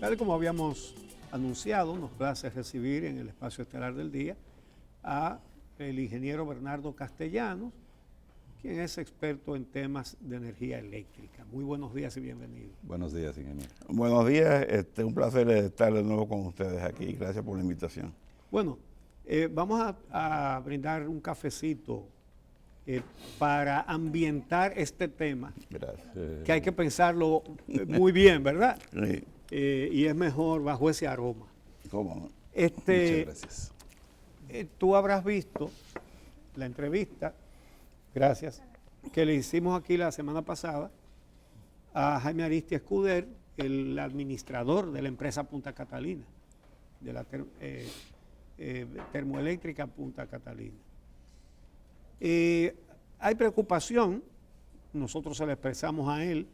Tal como habíamos anunciado, nos place recibir en el espacio estelar del día a el ingeniero Bernardo Castellanos, quien es experto en temas de energía eléctrica. Muy buenos días y bienvenido. Buenos días, ingeniero. Buenos días, un placer estar de nuevo con ustedes aquí. Gracias por la invitación. Bueno, vamos a brindar un cafecito para ambientar este tema. Gracias. Que hay que pensarlo muy bien, ¿verdad? Sí. Y es mejor bajo ese aroma. ¿Cómo no? Muchas gracias. Tú habrás visto la entrevista, gracias, que le hicimos aquí la semana pasada a Jaime Aristia Escuder, el administrador de la empresa Punta Catalina, de la termoeléctrica Punta Catalina. Hay preocupación, nosotros se la expresamos a él,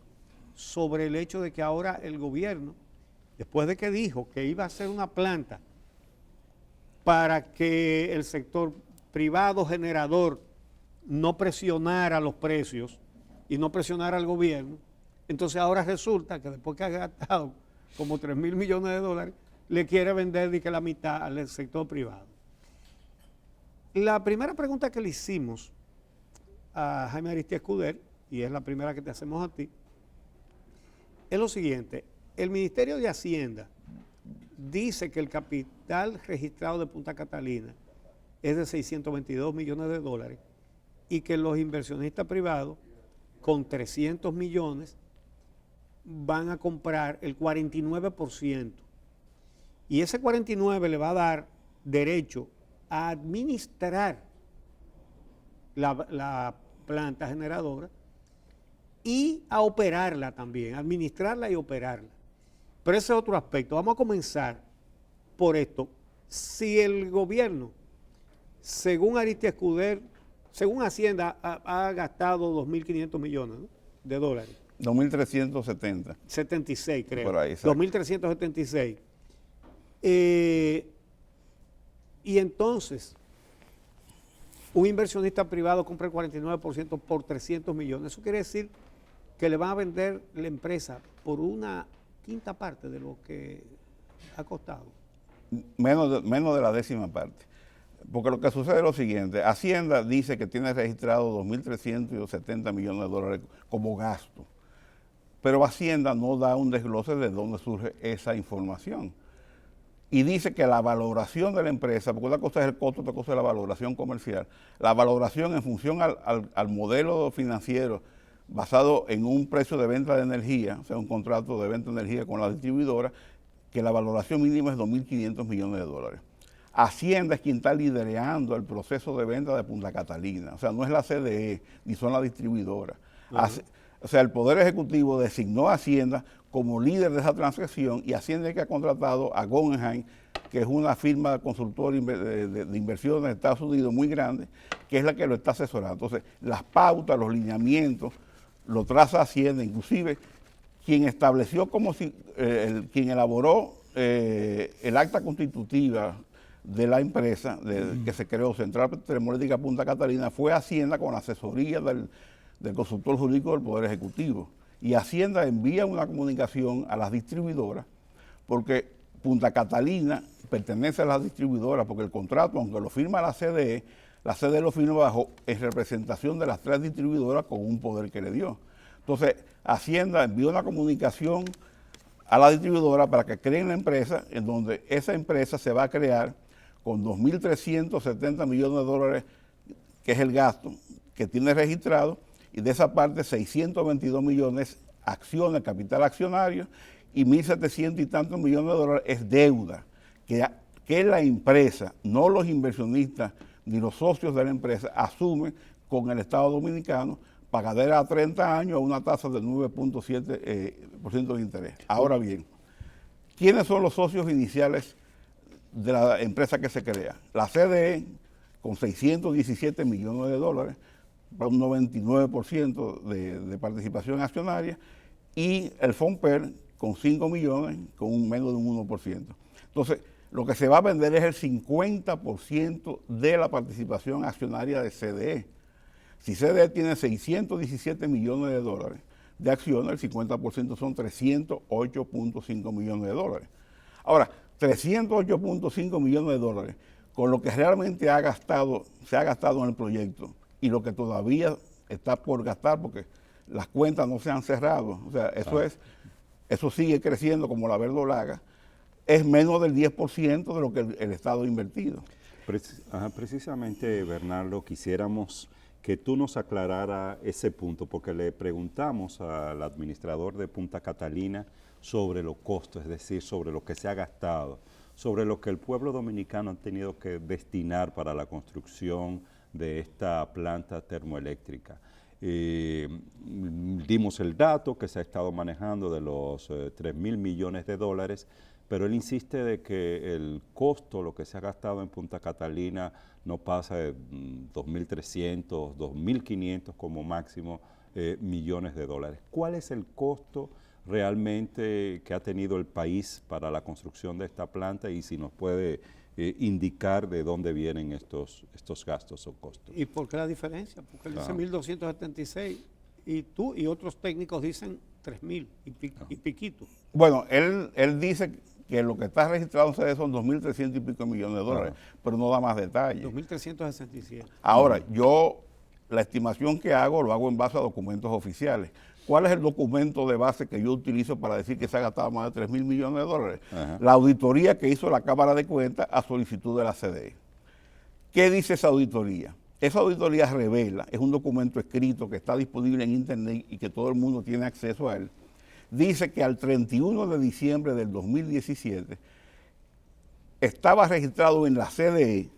sobre el hecho de que ahora el gobierno, después de que dijo que iba a hacer una planta para que el sector privado generador no presionara los precios y no presionara al gobierno, entonces ahora resulta que después que ha gastado como 3.000 millones de dólares, le quiere vender de que la mitad al sector privado. La primera pregunta que le hicimos a Jaime Aristia Escuder, y es la primera que te hacemos a ti, es lo siguiente: el Ministerio de Hacienda dice que el capital registrado de Punta Catalina es de 622 millones de dólares y que los inversionistas privados con 300 millones van a comprar el 49%. Y ese 49% le va a dar derecho a administrar la planta generadora y a operarla también, administrarla y operarla. Pero ese es otro aspecto. Vamos a comenzar por esto. Si el gobierno, según Aristia Escuder, según Hacienda, ha gastado 2.500 millones, ¿no?, de dólares. 2.370. 76, creo. Por ahí, exacto. 2.376. Y entonces, un inversionista privado compra el 49% por 300 millones. Eso quiere decir que le van a vender la empresa por una quinta parte de lo que ha costado. Menos de la décima parte. Porque lo que sucede es lo siguiente: Hacienda dice que tiene registrado 2.370 millones de dólares como gasto, pero Hacienda no da un desglose de dónde surge esa información. Y dice que la valoración de la empresa, porque una cosa es el costo, otra cosa es la valoración comercial, la valoración en función al modelo financiero basado en un precio de venta de energía, o sea, un contrato de venta de energía con la distribuidora, que la valoración mínima es 2.500 millones de dólares. Hacienda es quien está liderando el proceso de venta de Punta Catalina, o sea, no es la CDE, ni son la distribuidora. O sea, el Poder Ejecutivo designó a Hacienda como líder de esa transacción, y Hacienda es que ha contratado a Guggenheim, que es una firma consultora de inversión en Estados Unidos muy grande, que es la que lo está asesorando. Entonces, las pautas, los lineamientos, lo traza Hacienda, inclusive quien estableció quien elaboró el acta constitutiva de la empresa que se creó, Central Termoeléctrica Punta Catalina, fue Hacienda con la asesoría del consultor jurídico del Poder Ejecutivo. Y Hacienda envía una comunicación a las distribuidoras, porque Punta Catalina pertenece a las distribuidoras, porque el contrato, aunque lo firma la CDE lo firma en representación de las tres distribuidoras con un poder que le dio. Entonces, Hacienda envió una comunicación a la distribuidora para que creen la empresa, en donde esa empresa se va a crear con 2.370 millones de dólares, que es el gasto que tiene registrado, y de esa parte 622 millones acciones, capital accionario, y 1.700 y tantos millones de dólares es deuda, que la empresa, no los inversionistas ni los socios de la empresa, asumen con el Estado Dominicano, pagadera a 30 años a una tasa del 9.7% de interés. Ahora bien, ¿quiénes son los socios iniciales de la empresa que se crea? La CDE, con 617 millones de dólares, un 99% de participación accionaria, y el FONPER con 5 millones, con menos de un 1%. Entonces, lo que se va a vender es el 50% de la participación accionaria de CDE. Si CDE tiene 617 millones de dólares, de acciones, el 50% son 308.5 millones de dólares. Ahora, 308.5 millones de dólares, con lo que realmente se ha gastado en el proyecto y lo que todavía está por gastar, porque las cuentas no se han cerrado, o sea, eso sigue creciendo como la verdolaga, es menos del 10% de lo que el Estado ha invertido. Precisamente, Bernardo, quisiéramos que tú nos aclarara ese punto, porque le preguntamos al administrador de Punta Catalina sobre los costos, es decir, sobre lo que se ha gastado, sobre lo que el pueblo dominicano ha tenido que destinar para la construcción de esta planta termoeléctrica. Dimos el dato que se ha estado manejando de los 3.000 millones de dólares, pero él insiste de que el costo, lo que se ha gastado en Punta Catalina, no pasa de 2.300, 2.500 como máximo millones de dólares. ¿Cuál es el costo realmente que ha tenido el país para la construcción de esta planta y si nos puede indicar de dónde vienen estos gastos o costos? ¿Y por qué la diferencia? Porque él dice 1.276 y tú y otros técnicos dicen 3.000 y piquito. Bueno, él dice que lo que está registrado en CD son 2.300 y pico millones de dólares, pero no da más detalles. 2.367. Ahora, la estimación que hago, lo hago en base a documentos oficiales. ¿Cuál es el documento de base que yo utilizo para decir que se ha gastado más de 3.000 millones de dólares? Ajá. La auditoría que hizo la Cámara de Cuentas a solicitud de la CDE. ¿Qué dice esa auditoría? Esa auditoría revela, es un documento escrito que está disponible en internet y que todo el mundo tiene acceso a él. Dice que al 31 de diciembre del 2017 estaba registrado en la CDE,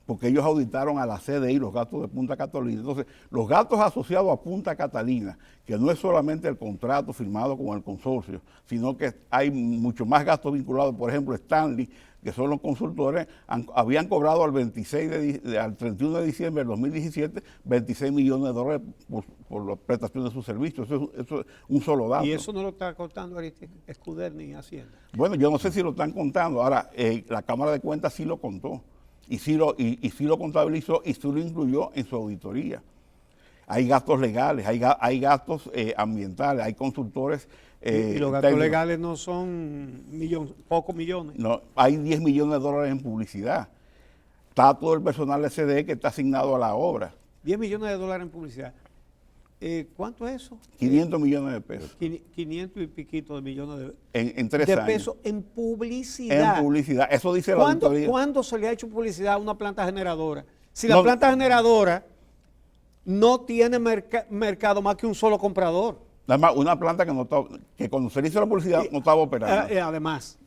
porque ellos auditaron a la CDE los gastos de Punta Catalina. Entonces, los gastos asociados a Punta Catalina, que no es solamente el contrato firmado con el consorcio, sino que hay mucho más gastos vinculados, por ejemplo, Stanley, que son los consultores, habían cobrado al 31 de diciembre del 2017 26 millones de dólares por la prestación de sus servicios. Eso es un solo dato. ¿Y eso no lo está contando Aristides Escudero ni Hacienda? Bueno, yo no sé si lo están contando. Ahora, la Cámara de Cuentas sí lo contó. Y sí lo contabilizó y sí lo incluyó en su auditoría. Hay gastos legales, hay gastos ambientales, hay consultores. Y los gastos legales no son pocos millones. No, hay 10 millones de dólares en publicidad. Está todo el personal de CDE que está asignado a la obra. 10 millones de dólares en publicidad. ¿Cuánto es eso? 500 millones de pesos. 500 y piquito de millones de en 3 años. De pesos en publicidad. En publicidad, eso dice la auditoría. ¿Cuándo se le ha hecho publicidad a una planta generadora? Si la planta generadora no tiene mercado más que un solo comprador. Además, una planta que cuando se le hizo la publicidad no estaba operando. Además.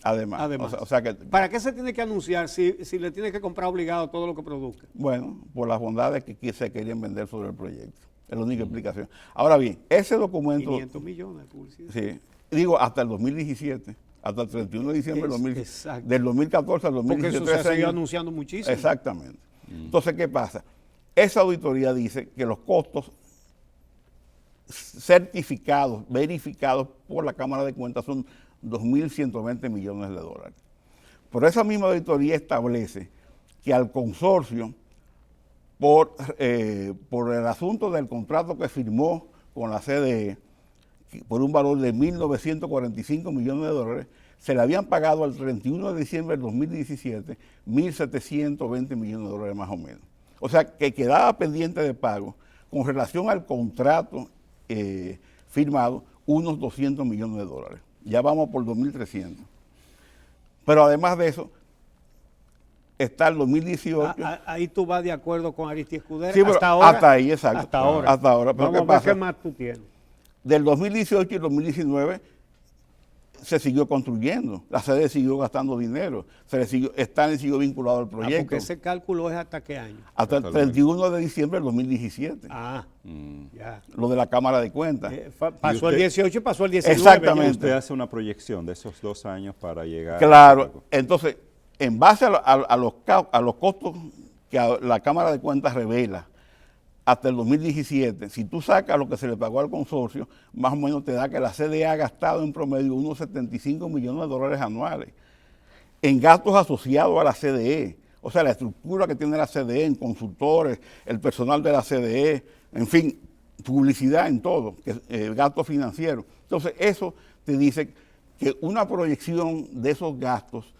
O sea que, ¿para qué se tiene que anunciar si le tiene que comprar obligado todo lo que produzca? Bueno, por las bondades que se querían vender sobre el proyecto. Es la única explicación. Ahora bien, ese documento... 500 millones de publicidad. Sí, digo hasta el 2017, hasta el 31 de diciembre del 2014 al 2017. Porque eso se ha seguido anunciando muchísimo. Exactamente. Entonces, ¿qué pasa? Esa auditoría dice que los costos certificados, verificados por la Cámara de Cuentas son 2.120 millones de dólares. Pero esa misma auditoría establece que al consorcio, por el asunto del contrato que firmó con la CDE, por un valor de 1.945 millones de dólares, se le habían pagado al 31 de diciembre del 2017 1.720 millones de dólares más o menos. O sea, que quedaba pendiente de pago con relación al contrato firmado unos 200 millones de dólares. Ya vamos por 2.300. Pero además de eso, está el 2018. Ahí tú vas de acuerdo con Aristides Escudero. Sí, hasta ahora. Hasta ahí, exacto. Hasta ahora. Hasta ahora. Pero vamos a ver qué más tú tienes. Del 2018 y 2019 se siguió construyendo. La sede siguió gastando dinero. Stanley siguió vinculado al proyecto. Porque ese cálculo es hasta qué año. Hasta el 31 de diciembre del 2017. Ya. Lo de la Cámara de Cuentas. Pasó el 18 y pasó el 19. Exactamente. Usted hace una proyección de esos 2 años para llegar. Claro. Entonces, en base a los costos que la Cámara de Cuentas revela hasta el 2017, si tú sacas lo que se le pagó al consorcio, más o menos te da que la CDE ha gastado en promedio unos 75 millones de dólares anuales en gastos asociados a la CDE. O sea, la estructura que tiene la CDE en consultores, el personal de la CDE, en fin, publicidad en todo, que es gasto financiero. Entonces, eso te dice que una proyección de esos gastos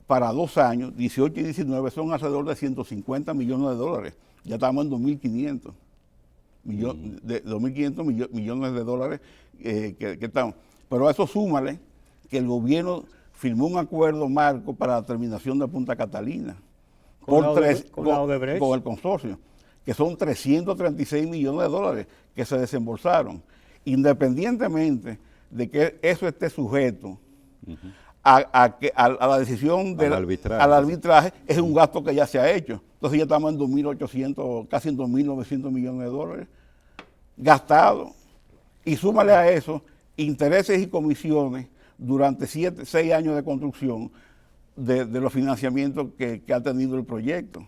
para 2 años, 18 y 19, son alrededor de 150 millones de dólares. Ya estamos en 2.500 millones de dólares que estamos. Pero a eso súmale que el gobierno firmó un acuerdo marco para la terminación de Punta Catalina con el consorcio, que son 336 millones de dólares que se desembolsaron, independientemente de que eso esté sujeto a la decisión del arbitraje, es un gasto que ya se ha hecho. Entonces ya estamos en 2.800, casi en 2.900 millones de dólares gastados. Y súmale a eso intereses y comisiones durante 6 años de construcción de los financiamientos que ha tenido el proyecto.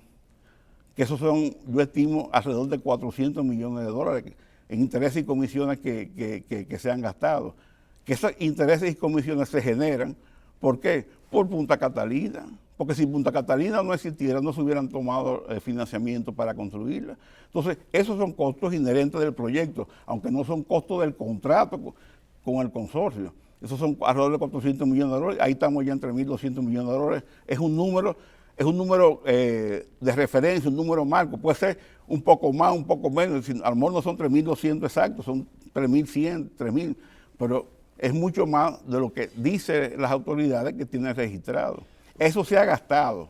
Que esos son, yo estimo, alrededor de 400 millones de dólares en intereses y comisiones que se han gastado. Que esos intereses y comisiones se generan, ¿por qué? Por Punta Catalina. Porque si Punta Catalina no existiera, no se hubieran tomado financiamiento para construirla. Entonces, esos son costos inherentes del proyecto, aunque no son costos del contrato con el consorcio. Esos son alrededor de 400 millones de dólares. Ahí estamos ya en 3.200 millones de dólares. Es un número de referencia, un número marco. Puede ser un poco más, un poco menos. A lo mejor no son 3.200 exactos, son 3.100, 3.000. Pero es mucho más de lo que dicen las autoridades que tienen registrado. Eso se ha gastado.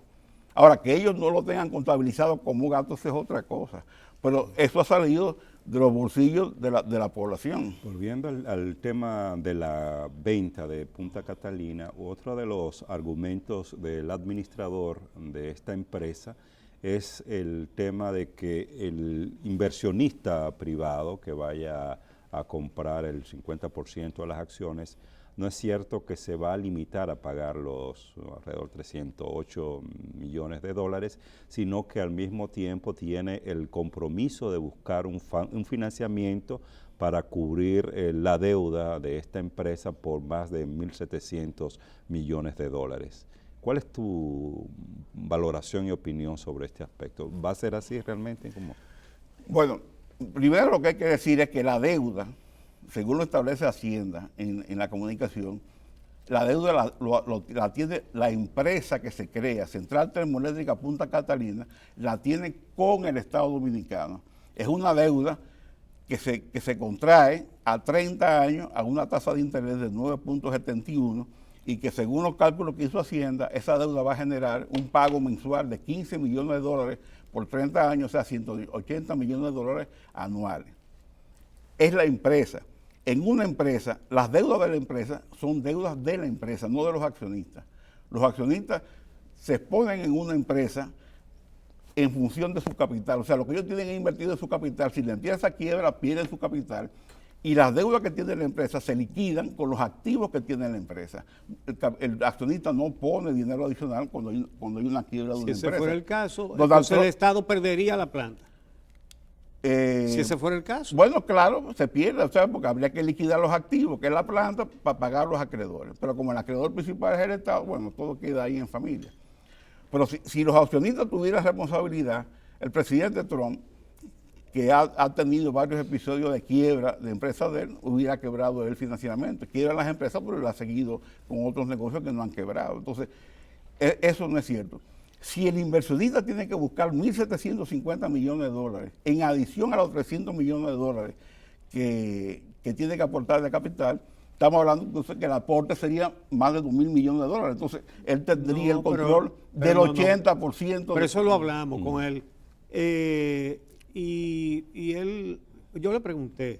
Ahora, que ellos no lo tengan contabilizado como gasto es otra cosa. Pero eso ha salido de los bolsillos de la población. Volviendo al tema de la venta de Punta Catalina, otro de los argumentos del administrador de esta empresa es el tema de que el inversionista privado que vaya a comprar el 50% de las acciones, no es cierto que se va a limitar a pagar los alrededor de 308 millones de dólares, sino que al mismo tiempo tiene el compromiso de buscar un financiamiento para cubrir la deuda de esta empresa por más de 1.700 millones de dólares. ¿Cuál es tu valoración y opinión sobre este aspecto? ¿Va a ser así realmente? Bueno, primero lo que hay que decir es que la deuda, según lo establece Hacienda en la comunicación, la deuda la tiene la empresa que se crea, Central Termoeléctrica Punta Catalina, la tiene con el Estado Dominicano. Es una deuda que se contrae a 30 años a una tasa de interés de 9.71 y que según los cálculos que hizo Hacienda, esa deuda va a generar un pago mensual de 15 millones de dólares por 30 años, o sea, 180 millones de dólares anuales. Es la empresa. En una empresa, las deudas de la empresa son deudas de la empresa, no de los accionistas. Los accionistas se exponen en una empresa en función de su capital. O sea, lo que ellos tienen invertido en su capital, si la empresa quiebra, pierden su capital. Y las deudas que tiene la empresa se liquidan con los activos que tiene la empresa. El accionista no pone dinero adicional cuando hay una quiebra de una empresa. Si ese fuera el caso, entonces el Estado perdería la planta. Si ese fuera el caso. Bueno, claro, se pierde, o sea, porque habría que liquidar los activos, que es la planta, para pagar a los acreedores. Pero como el acreedor principal es el Estado, bueno, todo queda ahí en familia. Pero si los accionistas tuvieran responsabilidad, el presidente Trump, que ha tenido varios episodios de quiebra de empresas de él, hubiera quebrado él financieramente. Quiebran las empresas, pero él ha seguido con otros negocios que no han quebrado. Entonces, eso no es cierto. Si el inversionista tiene que buscar 1.750 millones de dólares, en adición a los 300 millones de dólares que tiene que aportar de capital, estamos hablando entonces que el aporte sería más de 2.000 millones de dólares. Entonces, él tendría el control del 80%. Pero eso lo hablamos con él. Y él, yo le pregunté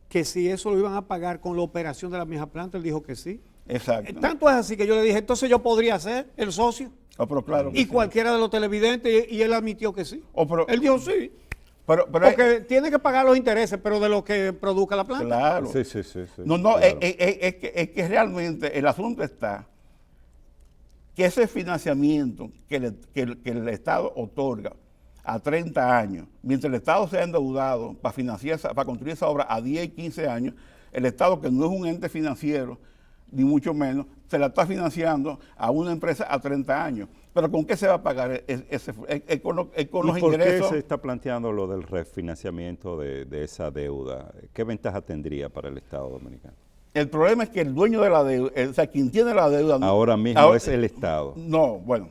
que si eso lo iban a pagar con la operación de la misma planta, él dijo que sí. Exacto. Tanto es así que yo le dije, entonces yo podría ser el socio. Pero claro y cualquiera de los televidentes, y él admitió que sí. Él dijo sí. Porque tiene que pagar los intereses, pero de lo que produzca la planta. Claro. Sí. No, claro. Es que realmente el asunto está que ese financiamiento que el Estado otorga a 30 años, mientras el Estado se ha endeudado para construir esa obra a 10 y 15 años, el Estado, que no es un ente financiero, ni mucho menos, se la está financiando a una empresa a 30 años. Pero ¿con qué se va a pagar ese? Con los ¿Y por qué ingresos. se está planteando lo del refinanciamiento de esa deuda? ¿Qué ventaja tendría para el Estado dominicano? El problema es que el dueño de la deuda, o sea, quien tiene la deuda... Ahora mismo es el Estado. No, bueno.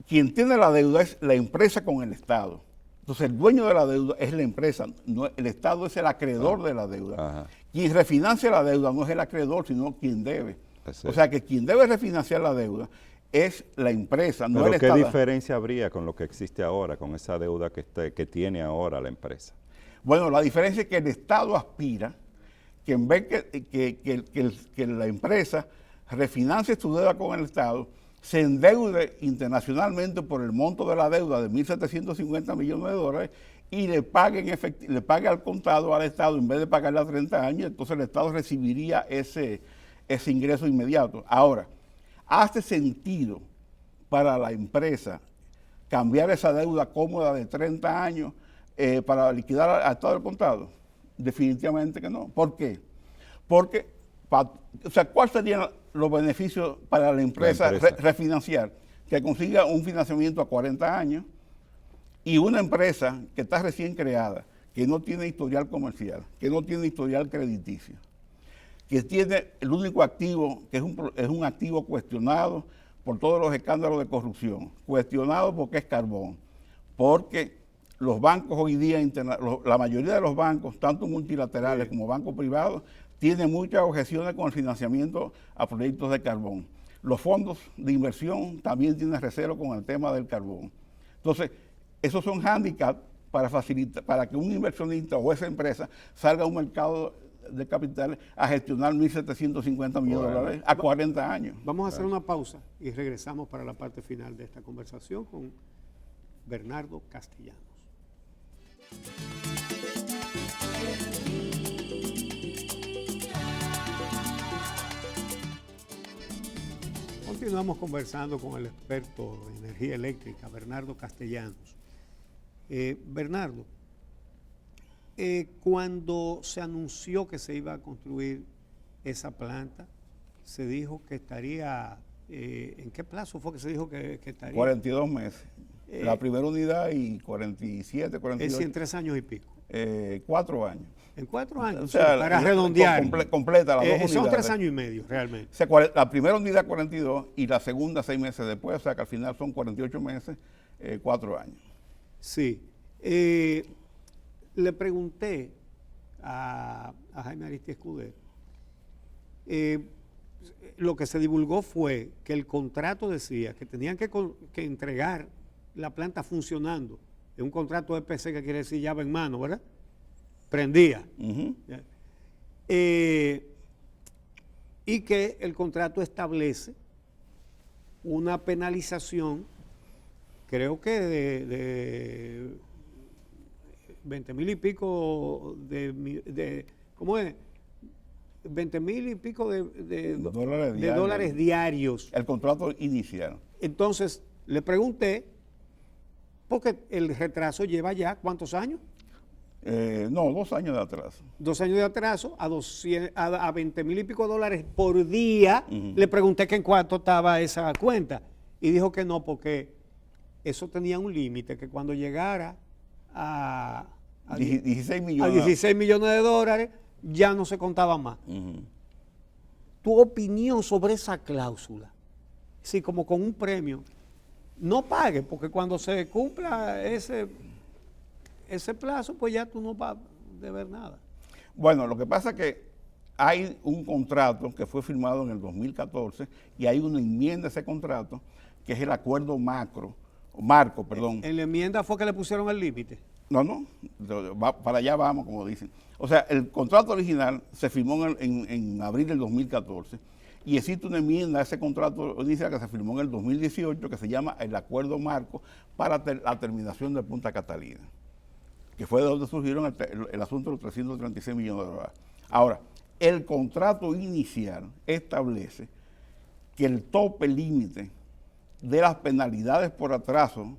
Quien tiene la deuda es la empresa con el Estado. Entonces, el dueño de la deuda es la empresa, no, el Estado es el acreedor de la deuda. Ajá. Quien refinancia la deuda no es el acreedor, sino quien debe. Exacto. O sea, que quien debe refinanciar la deuda es la empresa, no ¿Pero el qué Estado. diferencia habría con lo que existe ahora, con esa deuda que tiene ahora la empresa? Bueno, la diferencia es que el Estado aspira que en vez que la empresa refinancie su deuda con el Estado, se endeude internacionalmente por el monto de la deuda de 1.750 millones de dólares y le pague al contado al Estado en vez de pagarle a 30 años, entonces el Estado recibiría ese ingreso inmediato. Ahora, ¿hace sentido para la empresa cambiar esa deuda cómoda de 30 años para liquidar al Estado del contado? Definitivamente que no. ¿Por qué? Porque, o sea, ¿cuáles serían los beneficios para la empresa, refinanciar? Que consiga un financiamiento a 40 años y una empresa que está recién creada, que no tiene historial comercial, que no tiene historial crediticio, que tiene el único activo, que es un activo cuestionado por todos los escándalos de corrupción, cuestionado porque es carbón, porque los bancos hoy día, la mayoría de los bancos, tanto multilaterales como bancos privados, tienen muchas objeciones con el financiamiento a proyectos de carbón. Los fondos de inversión también tienen recelo con el tema del carbón. Entonces, esos son hándicaps para que un inversionista o esa empresa salga a un mercado de capitales a gestionar 1.750 millones de dólares a 40 años. Vamos a hacer una pausa y regresamos para la parte final de esta conversación con Bernardo Castellanos. Continuamos conversando con el experto de energía eléctrica, Bernardo Castellanos. Bernardo, cuando se anunció que se iba a construir esa planta, se dijo que estaría, ¿en qué plazo fue que se dijo que estaría? 42 meses. La primera unidad y 47, 48. Es decir, en 3 años y pico. 4 años. En 4 años, O sea, para redondear. Completa las dos unidades. Son 3 años y medio, realmente. O sea, la primera unidad 42 y la segunda 6 meses después, o sea que al final son 48 meses, 4 años. Sí. Le pregunté a Jaime Aristi Escudero, lo que se divulgó fue que el contrato decía que tenían que entregar la planta funcionando. Es un contrato de EPC que quiere decir llave en mano, ¿verdad? Prendía. Uh-huh. Y que el contrato establece una penalización, creo que de 20,000 y pico ¿cómo es? 20,000 y pico de dólares diarios. El contrato inicial. Entonces, le pregunté, porque el retraso lleva ya, ¿cuántos años? No, 2 años de atraso. 2 años de atraso, a 20,000 y pico dólares por día. Uh-huh. Le pregunté que en cuánto estaba esa cuenta y dijo que no, porque eso tenía un límite, que cuando llegara a 16 millones. A 16 millones de dólares ya no se contaba más. Uh-huh. Tu opinión sobre esa cláusula, sí, como con un premio, no pague, porque cuando se cumpla ese plazo, pues ya tú no vas a deber nada. Bueno, lo que pasa es que hay un contrato que fue firmado en el 2014 y hay una enmienda a ese contrato que es el acuerdo marco. En la enmienda fue que le pusieron el límite. No, para allá vamos, como dicen. O sea, el contrato original se firmó en abril del 2014 y existe una enmienda a ese contrato inicial que se firmó en el 2018 que se llama el acuerdo marco para la terminación de Punta Catalina, que fue de donde surgieron el asunto de los 336 millones de dólares. Ahora, el contrato inicial establece que el tope límite de las penalidades por atraso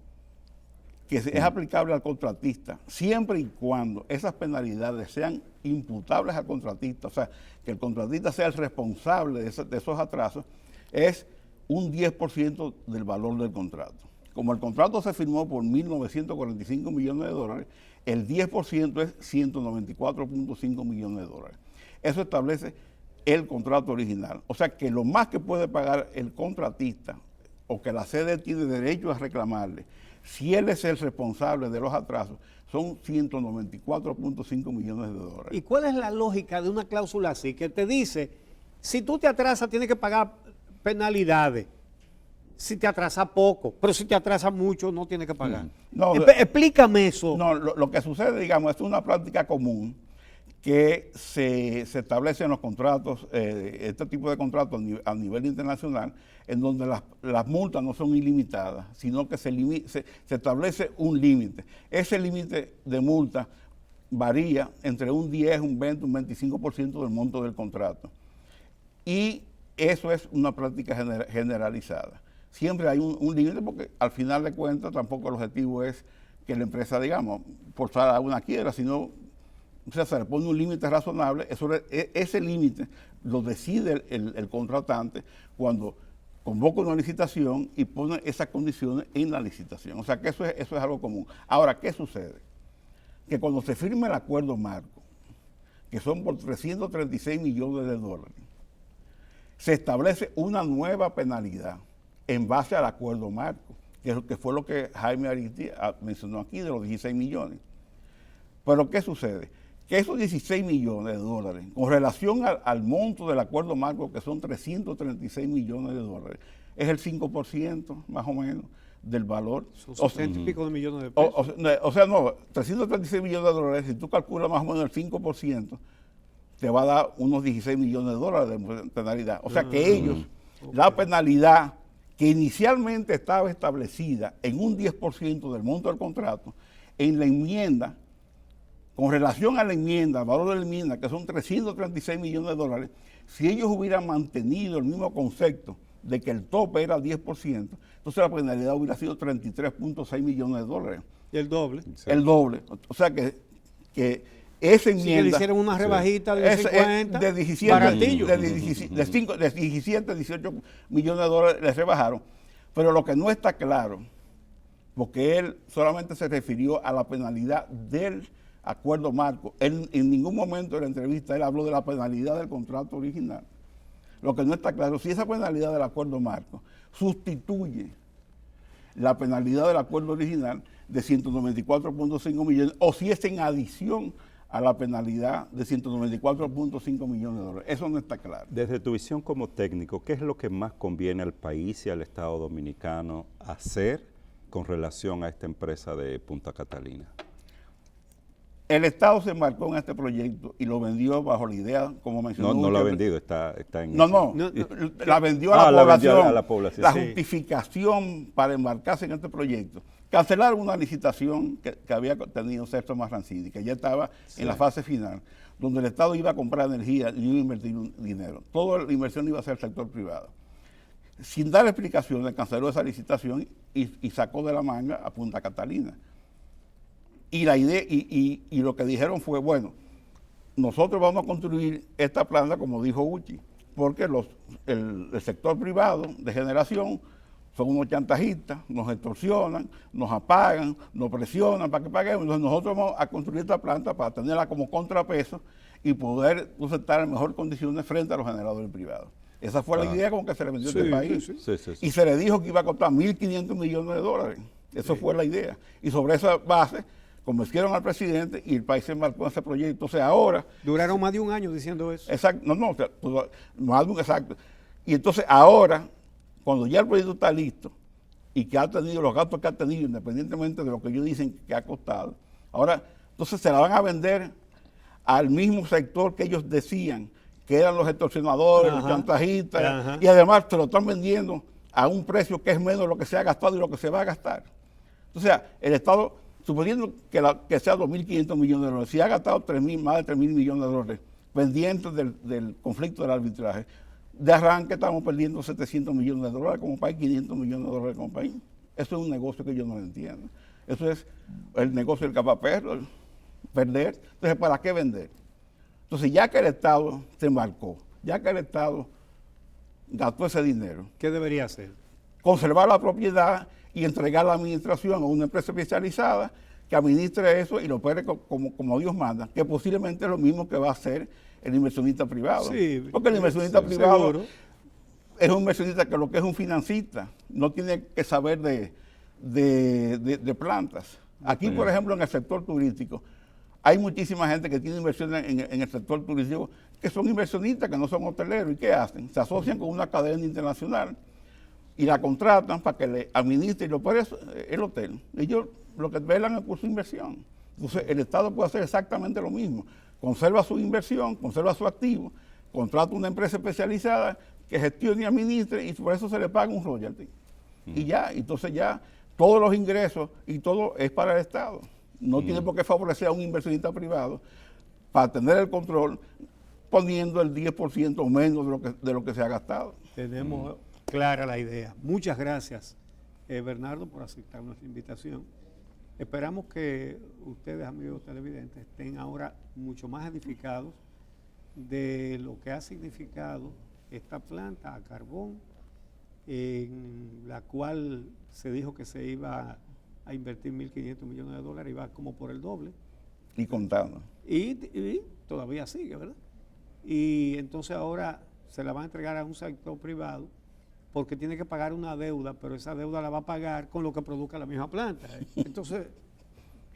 que es aplicable al contratista, siempre y cuando esas penalidades sean imputables al contratista, o sea, que el contratista sea el responsable de esos atrasos, es un 10% del valor del contrato. Como el contrato se firmó por 1.945 millones de dólares, el 10% es 194.5 millones de dólares. Eso establece el contrato original. O sea que lo más que puede pagar el contratista o que la sede tiene derecho a reclamarle, si él es el responsable de los atrasos, son 194.5 millones de dólares. ¿Y cuál es la lógica de una cláusula así que te dice, si tú te atrasas tienes que pagar penalidades? Si te atrasa poco, pero si te atrasa mucho no tienes que pagar. No, Explícame eso. No, lo que sucede, digamos, es una práctica común que se establece en los contratos, este tipo de contratos a nivel internacional, en donde las multas no son ilimitadas, sino que se establece un límite. Ese límite de multa varía entre un 10, un 20, un 25% del monto del contrato. Y eso es una práctica generalizada. Siempre hay un límite porque al final de cuentas tampoco el objetivo es que la empresa, digamos, forzar a una quiebra, sino o sea, se le pone un límite razonable. Ese límite lo decide el contratante cuando convoca una licitación y pone esas condiciones en la licitación. O sea que eso es algo común. Ahora, ¿qué sucede? Que cuando se firma el acuerdo marco, que son por 336 millones de dólares, se establece una nueva penalidad en base al acuerdo marco, que fue lo que Jaime Aristi mencionó aquí, de los 16 millones. Pero ¿qué sucede? Que esos 16 millones de dólares, con relación al monto del acuerdo marco, que son 336 millones de dólares, es el 5% más o menos del valor. Son 60 y pico de millones de pesos. O sea, no, 336 millones de dólares, si tú calculas más o menos el 5%, te va a dar unos 16 millones de dólares de penalidad. O sea que ellos, la penalidad que inicialmente estaba establecida en un 10% del monto del contrato, en la enmienda, con relación a la enmienda, al valor de la enmienda, que son 336 millones de dólares, si ellos hubieran mantenido el mismo concepto de que el tope era 10%, entonces la penalidad hubiera sido 33.6 millones de dólares. Y el doble. Sí. El doble. O sea que esa enmienda... Si que le hicieron una rebajita de 50, de 17, baratillo. de 17, 18 millones de dólares les rebajaron. Pero lo que no está claro, porque él solamente se refirió a la penalidad del acuerdo marco. Él, en ningún momento de la entrevista él habló de la penalidad del contrato original. Lo que no está claro, si esa penalidad del acuerdo marco sustituye la penalidad del acuerdo original de 194.5 millones, o si es en adición a la penalidad de 194.5 millones de dólares. Eso no está claro. Desde tu visión como técnico, ¿qué es lo que más conviene al país y al Estado dominicano hacer con relación a esta empresa de Punta Catalina? El Estado se embarcó en este proyecto y lo vendió bajo la idea, como mencionó. No lo ha vendido, está en... No, la vendió a la población. Vendió a la población. La justificación para embarcarse en este proyecto. Cancelaron una licitación que había tenido Sergio Marrancini, que ya estaba en la fase final, donde el Estado iba a comprar energía y iba a invertir dinero. Toda la inversión iba a ser el sector privado. Sin dar explicaciones, canceló esa licitación y sacó de la manga a Punta Catalina. Y la idea, y lo que dijeron fue, bueno, nosotros vamos a construir esta planta, como dijo Uchi, porque el sector privado de generación son unos chantajistas, nos extorsionan, nos apagan, nos presionan para que paguemos. Entonces nosotros vamos a construir esta planta para tenerla como contrapeso y poder estar en mejores condiciones frente a los generadores privados. Esa fue la idea con que se le vendió este país. Sí. Y se le dijo que iba a costar 1.500 millones de dólares. Eso fue la idea. Y sobre esa base convencieron al presidente y el país se embarcó en ese proyecto. Entonces ahora... Duraron más de un año diciendo eso. Exacto, exacto. Y entonces ahora, cuando ya el proyecto está listo y que ha tenido los gastos que ha tenido, independientemente de lo que ellos dicen que ha costado, ahora entonces se la van a vender al mismo sector que ellos decían que eran los extorsionadores, los chantajistas, y además se lo están vendiendo a un precio que es menos de lo que se ha gastado y lo que se va a gastar. O sea, el Estado, suponiendo que sea 2.500 millones de dólares, si ha gastado más de 3.000 millones de dólares pendientes del conflicto del arbitraje, de arranque estamos perdiendo 700 millones de dólares como país, 500 millones de dólares como país. Eso es un negocio que yo no entiendo. Eso es el negocio del capaperro, perder. Entonces, ¿para qué vender? Entonces, ya que el Estado se embarcó, ya que el Estado gastó ese dinero. ¿Qué debería hacer? Conservar la propiedad y entregar la administración a una empresa especializada que administre eso y lo opere como Dios manda, que posiblemente es lo mismo que va a hacer el inversionista privado. Sí, porque el inversionista sí, privado seguro. es un inversionista que lo que es un financista, no tiene que saber de plantas. Aquí, por ejemplo, en el sector turístico, hay muchísima gente que tiene inversiones en el sector turístico que son inversionistas, que no son hoteleros. ¿Y qué hacen? Se asocian con una cadena internacional y la contratan para que le administre y lo opere el hotel. Ellos lo que velan es por su inversión. Entonces, el Estado puede hacer exactamente lo mismo. Conserva su inversión, conserva su activo, contrata una empresa especializada que gestione y administre y por eso se le paga un royalty. Y ya, entonces ya todos los ingresos y todo es para el Estado. No tiene por qué favorecer a un inversionista privado para tener el control poniendo el 10% o menos de lo que se ha gastado. Tenemos clara la idea. Muchas gracias, Bernardo, por aceptar nuestra invitación. Esperamos que ustedes, amigos televidentes, estén ahora mucho más edificados de lo que ha significado esta planta a carbón, en la cual se dijo que se iba a invertir 1.500 millones de dólares y va como por el doble. Y contando. Y todavía sigue, ¿verdad? Y entonces ahora se la van a entregar a un sector privado porque tiene que pagar una deuda, pero esa deuda la va a pagar con lo que produzca la misma planta. Entonces,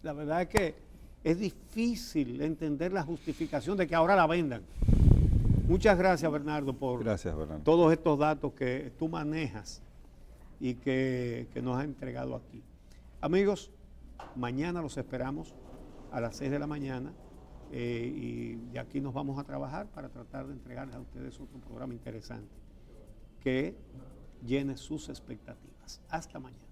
la verdad es que es difícil entender la justificación de que ahora la vendan. Muchas gracias, Bernardo, por todos estos datos que tú manejas y que nos has entregado aquí. Amigos, mañana los esperamos a las 6 de la mañana y de aquí nos vamos a trabajar para tratar de entregarles a ustedes otro programa interesante que llene sus expectativas. Hasta mañana.